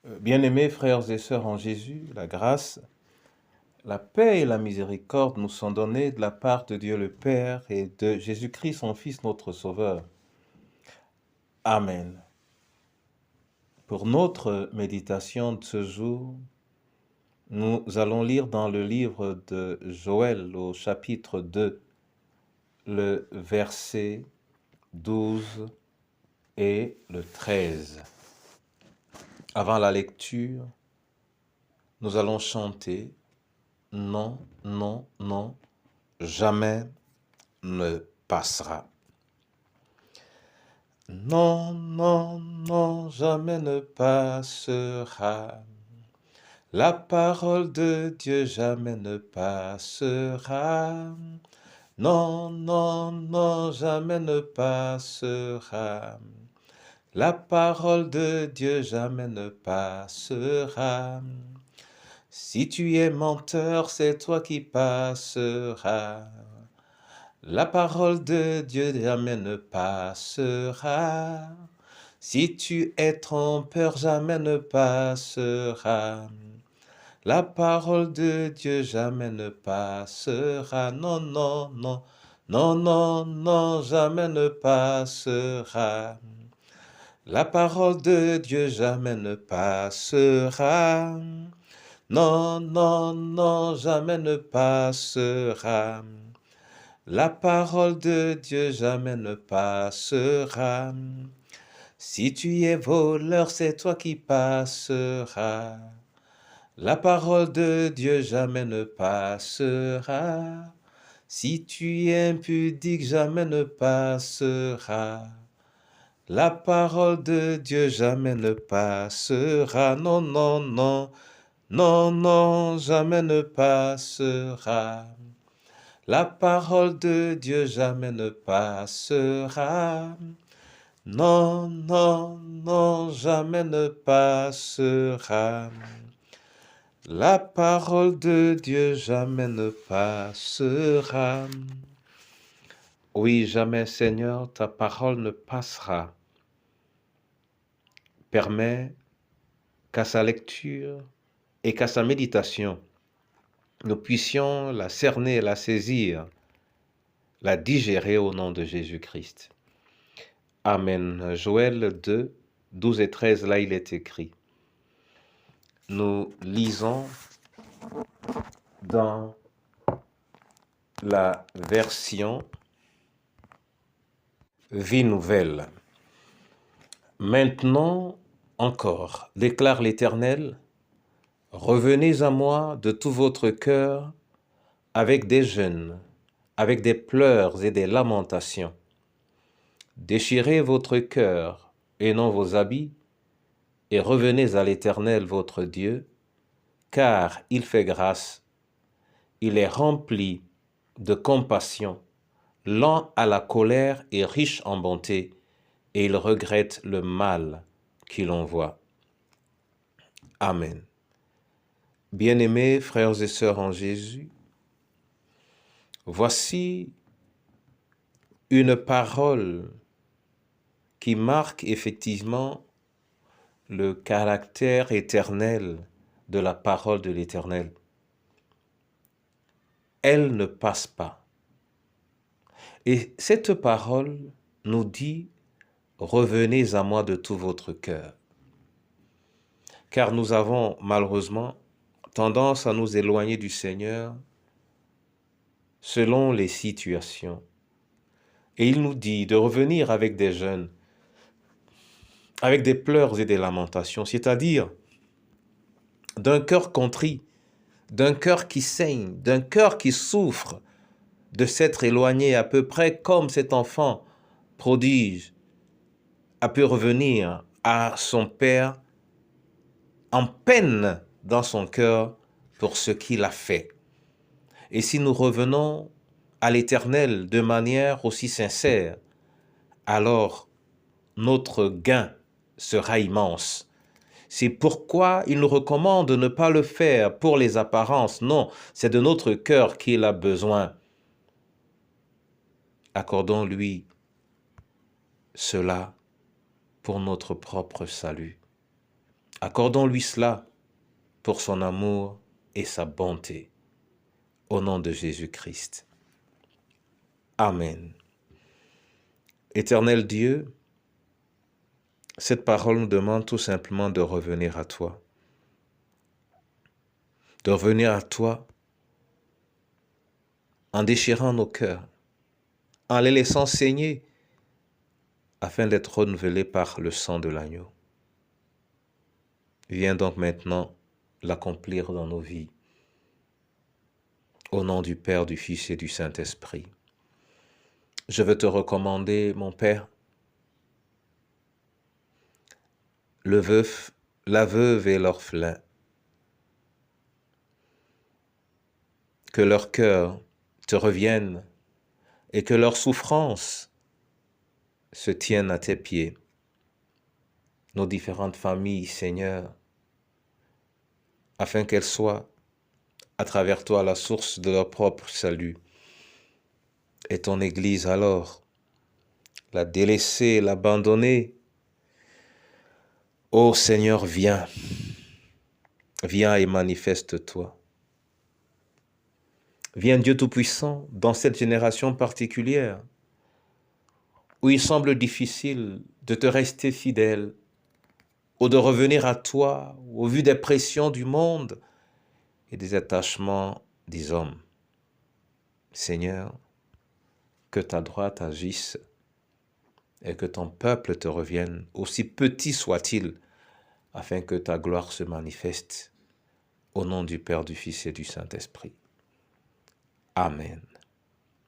Bien-aimés frères et sœurs en Jésus, la grâce, la paix et la miséricorde nous sont données de la part de Dieu le Père et de Jésus-Christ, son Fils, notre Sauveur. Amen. Pour notre méditation de ce jour, nous allons lire dans le livre de Joël au chapitre 2, le verset 12 et le 13. Avant la lecture, nous allons chanter « Non, non, non, jamais ne passera. » Non, non, non, jamais ne passera. La parole de Dieu jamais ne passera. Non, non, non, jamais ne passera. La parole de Dieu jamais ne passera. Si tu es menteur, c'est toi qui passeras. La parole de Dieu jamais ne passera. Si tu es trompeur, jamais ne passera. La parole de Dieu jamais ne passera. Non, non, non, non, non, non, jamais ne passera. La parole de Dieu jamais ne passera. Non, non, non, jamais ne passera. La parole de Dieu jamais ne passera. Si tu es voleur, c'est toi qui passeras. La parole de Dieu jamais ne passera. Si tu es impudique, jamais ne passera. La parole de Dieu jamais ne passera. Non, non, non, non, non, jamais ne passera. La parole de Dieu jamais ne passera. Non, non, non, jamais ne passera. La parole de Dieu jamais ne passera. Oui, jamais, Seigneur, ta parole ne passera. Permets qu'à sa lecture et qu'à sa méditation, nous puissions la cerner, la saisir, la digérer au nom de Jésus-Christ. Amen. Joël 2, 12 et 13, là il est écrit. Nous lisons dans la version Vie nouvelle. Maintenant encore, déclare l'Éternel, revenez à moi de tout votre cœur avec des jeûnes, avec des pleurs et des lamentations. Déchirez votre cœur et non vos habits, et revenez à l'Éternel votre Dieu, car il fait grâce, il est rempli de compassion, lent à la colère et riche en bonté, et il regrette le mal qu'il envoie. Amen. Bien-aimés frères et sœurs en Jésus, voici une parole qui marque effectivement le caractère éternel de la parole de l'Éternel. Elle ne passe pas. Et cette parole nous dit, revenez à moi de tout votre cœur. Car nous avons malheureusement tendance à nous éloigner du Seigneur selon les situations. Et il nous dit de revenir avec des jeûnes, avec des pleurs et des lamentations, c'est-à-dire d'un cœur contrit, d'un cœur qui saigne, d'un cœur qui souffre de s'être éloigné, à peu près comme cet enfant prodige a pu revenir à son père en peine dans son cœur pour ce qu'il a fait. Et si nous revenons à l'Éternel de manière aussi sincère, alors notre gain sera immense. C'est pourquoi il nous recommande de ne pas le faire pour les apparences. Non, c'est de notre cœur qu'il a besoin. Accordons-lui cela pour notre propre salut. Accordons-lui cela pour son amour et sa bonté. Au nom de Jésus-Christ. Amen. Éternel Dieu, cette parole nous demande tout simplement de revenir à toi. De revenir à toi en déchirant nos cœurs, en les laissant saigner, afin d'être renouvelés par le sang de l'agneau. Viens donc maintenant l'accomplir dans nos vies. Au nom du Père, du Fils et du Saint-Esprit. Je veux te recommander, mon Père, le veuf, la veuve et l'orphelin. Que leur cœur te revienne et que leur souffrance se tienne à tes pieds. Nos différentes familles, Seigneur, afin qu'elles soient, à travers toi, la source de leur propre salut. Et ton Église alors, la délaissée, l'abandonnée. Ô Seigneur, viens, viens et manifeste-toi. Viens Dieu Tout-Puissant dans cette génération particulière où il semble difficile de te rester fidèle ou de revenir à toi au vu des pressions du monde et des attachements des hommes. Seigneur, que ta droite agisse et que ton peuple te revienne, aussi petit soit-il, afin que ta gloire se manifeste. Au nom du Père, du Fils et du Saint-Esprit. Amen.